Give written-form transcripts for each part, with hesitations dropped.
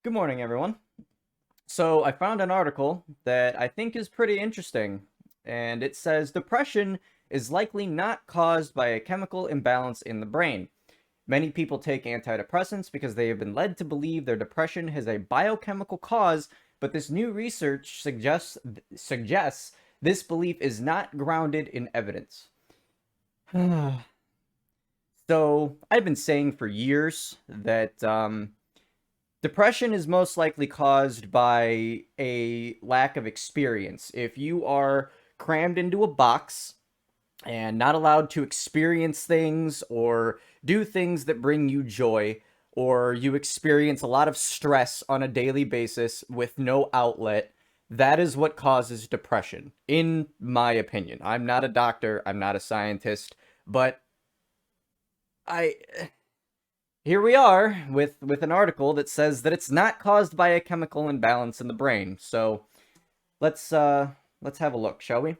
Good morning, everyone. So, I found an article that I think is pretty interesting, and it says depression is likely not caused by a chemical imbalance in the brain. Many people take antidepressants because they have been led to believe their depression has a biochemical cause, but this new research suggests this belief is not grounded in evidence. So, I've been saying for years that depression is most likely caused by a lack of experience. If you are crammed into a box and not allowed to experience things or do things that bring you joy, or you experience a lot of stress on a daily basis with no outlet, that is what causes depression, in my opinion. I'm not a doctor, I'm not a scientist, but I here we are with an article that says that it's not caused by a chemical imbalance in the brain. So let's have a look, shall we?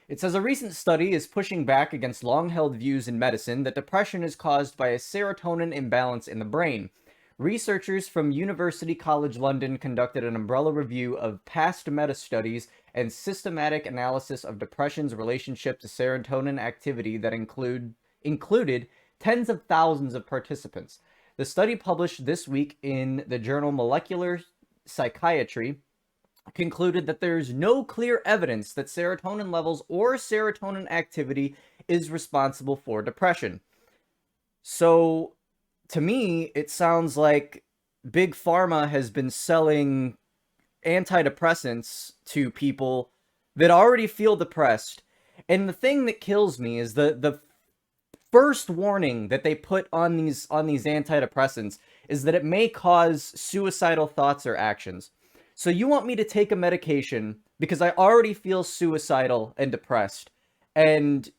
It says a recent study is pushing back against long-held views in medicine that depression is caused by a serotonin imbalance in the brain. Researchers from University College London conducted an umbrella review of past meta-studies and systematic analysis of depression's relationship to serotonin activity that included tens of thousands of participants. The study, published this week in the journal Molecular Psychiatry, concluded that there is no clear evidence that serotonin levels or serotonin activity is responsible for depression. So, to me, it sounds like Big Pharma has been selling antidepressants to people that already feel depressed. And the thing that kills me is the first warning that they put on these antidepressants is that it may cause suicidal thoughts or actions. So you want me to take a medication because I already feel suicidal and depressed, and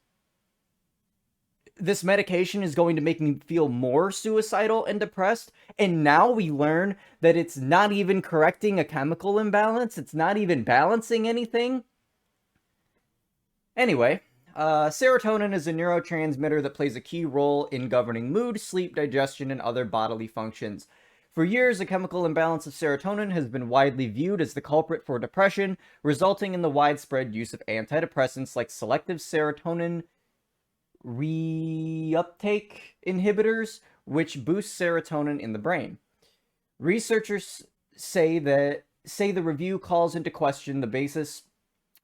this medication is going to make me feel more suicidal and depressed, and now we learn that it's not even correcting a chemical imbalance, it's not even balancing anything. Anyway, serotonin is a neurotransmitter that plays a key role in governing mood, sleep, digestion, and other bodily functions. For years, a chemical imbalance of serotonin has been widely viewed as the culprit for depression, resulting in the widespread use of antidepressants like selective serotonin reuptake inhibitors, which boost serotonin in the brain. Researchers say the review calls into question the basis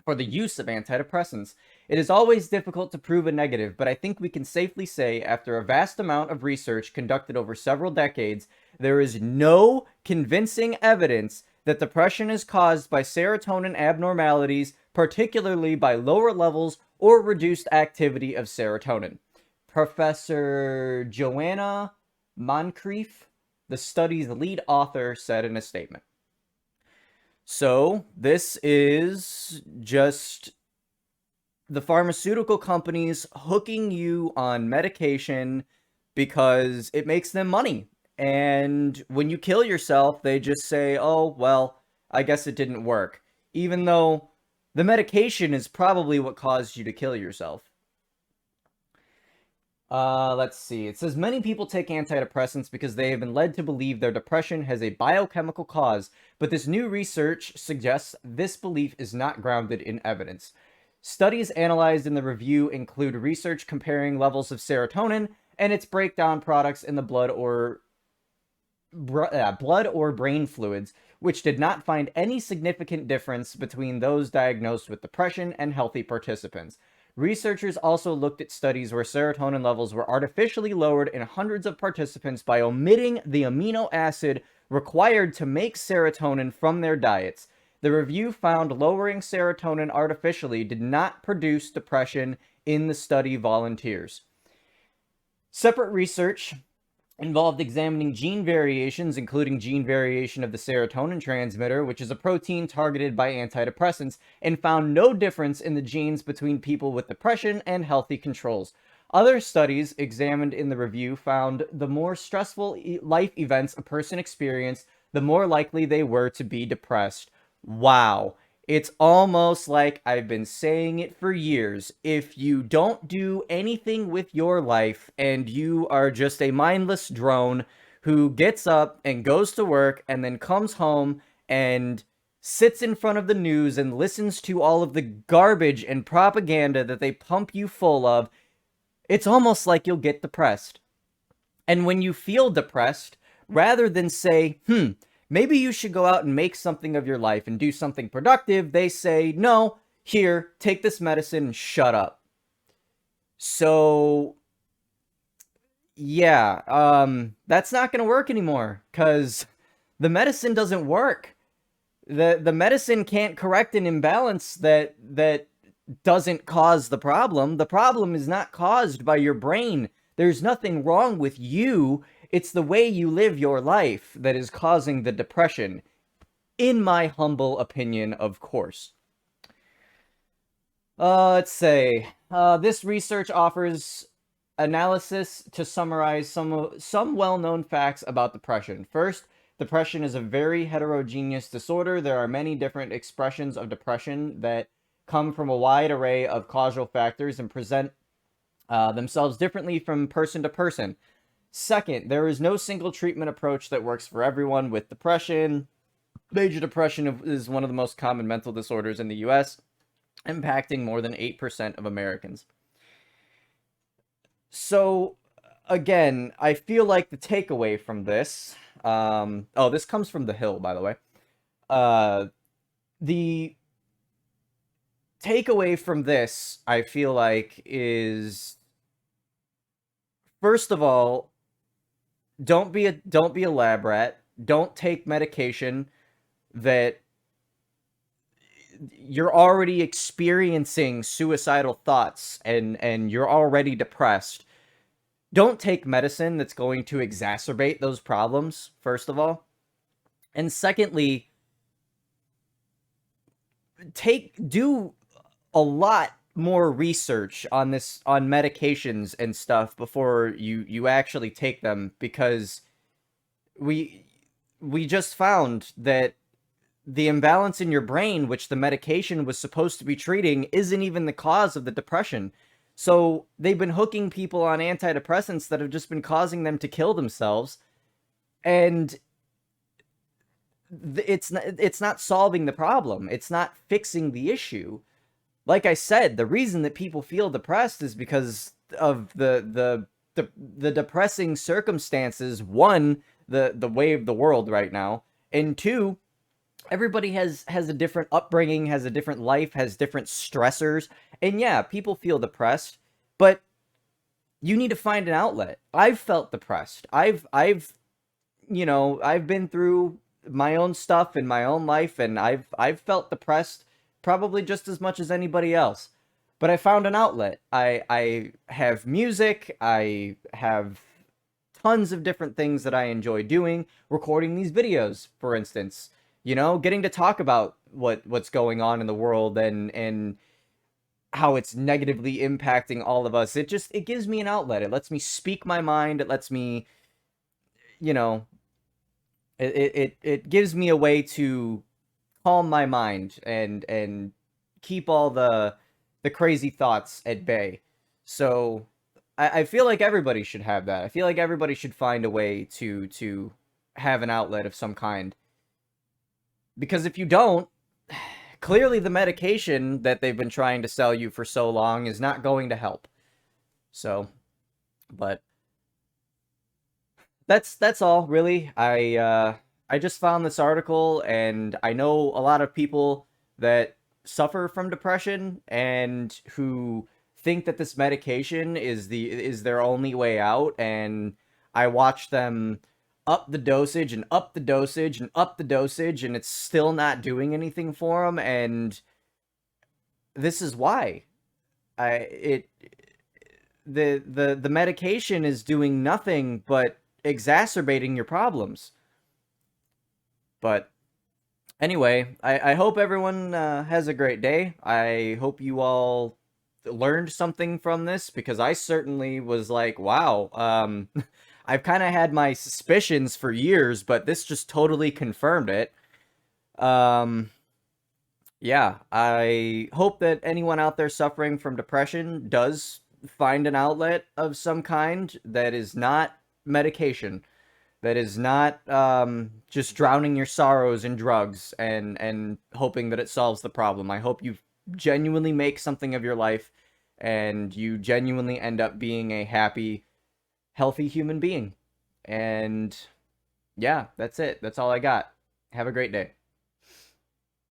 for the use of antidepressants. It is always difficult to prove a negative, but I think we can safely say, after a vast amount of research conducted over several decades, there is no convincing evidence that depression is caused by serotonin abnormalities, particularly by lower levels or reduced activity of serotonin. Professor Joanna Moncrief, the study's lead author, said in a statement. So, this is just the pharmaceutical companies hooking you on medication because it makes them money. And when you kill yourself, they just say, oh, well, I guess it didn't work. Even though the medication is probably what caused you to kill yourself. Let's see. It says many people take antidepressants because they have been led to believe their depression has a biochemical cause, but this new research suggests this belief is not grounded in evidence. Studies analyzed in the review include research comparing levels of serotonin and its breakdown products in the blood or brain fluids, which did not find any significant difference between those diagnosed with depression and healthy participants. Researchers also looked at studies where serotonin levels were artificially lowered in hundreds of participants by omitting the amino acid required to make serotonin from their diets. The review found lowering serotonin artificially did not produce depression in the study volunteers. Separate research involved examining gene variations, including gene variation of the serotonin transmitter, which is a protein targeted by antidepressants, and found no difference in the genes between people with depression and healthy controls. Other studies examined in the review found the more stressful life events a person experienced, the more likely they were to be depressed. Wow. It's almost like I've been saying it for years. If you don't do anything with your life and you are just a mindless drone who gets up and goes to work and then comes home and sits in front of the news and listens to all of the garbage and propaganda that they pump you full of, it's almost like you'll get depressed. And when you feel depressed, rather than say, maybe you should go out and make something of your life and do something productive, they say, no, here, take this medicine and shut up. So, yeah, that's not going to work anymore because the medicine doesn't work. The medicine can't correct an imbalance that doesn't cause the problem. The problem is not caused by your brain. There's nothing wrong with you. It's the way you live your life that is causing the depression, in my humble opinion, of course. Let's say this research offers analysis to summarize some well-known facts about depression. First, depression is a very heterogeneous disorder. There are many different expressions of depression that come from a wide array of causal factors and present themselves differently from person to person. Second, there is no single treatment approach that works for everyone with depression. Major depression is one of the most common mental disorders in the US, impacting more than 8% of Americans. So, again, I feel like the takeaway from this, this comes from The Hill, by the way. The takeaway from this, I feel like, is, first of all, don't be a lab rat. Don't take medication that you're already experiencing suicidal thoughts and you're already depressed. Don't take medicine that's going to exacerbate those problems, first of all. And secondly, do a lot more research on medications and stuff before you actually take them, because we just found that the imbalance in your brain, which the medication was supposed to be treating, isn't even the cause of the depression. So they've been hooking people on antidepressants that have just been causing them to kill themselves, and it's not solving the problem. It's not fixing the issue. Like I said, the reason that people feel depressed is because of the depressing circumstances. One, the way of the world right now, and two, everybody has a different upbringing, has a different life, has different stressors. And yeah, people feel depressed, but you need to find an outlet. I've felt depressed. I've been through my own stuff in my own life, and I've felt depressed probably just as much as anybody else. But I found an outlet. I have music, I have tons of different things that I enjoy doing, recording these videos, for instance. Getting to talk about what's going on in the world and how it's negatively impacting all of us. It gives me an outlet. It lets me speak my mind. It lets me, it gives me a way to calm my mind and keep all the crazy thoughts at bay. So I feel like everybody should have that. I feel like everybody should find a way to have an outlet of some kind. Because if you don't, clearly the medication that they've been trying to sell you for so long is not going to help. So, but that's all, really. I just found this article, and I know a lot of people that suffer from depression and who think that this medication is their only way out, and I watch them up the dosage and up the dosage and up the dosage, and it's still not doing anything for them. And this is why the medication is doing nothing but exacerbating your problems. But anyway, I hope everyone has a great day. I hope you all learned something from this, because I certainly was like, wow, I've kind of had my suspicions for years, but this just totally confirmed it. Yeah, I hope that anyone out there suffering from depression does find an outlet of some kind that is not medication. that is not just drowning your sorrows in drugs and hoping that it solves the problem. I hope you genuinely make something of your life and you genuinely end up being a happy, healthy human being. And yeah, that's it. That's all I got. Have a great day.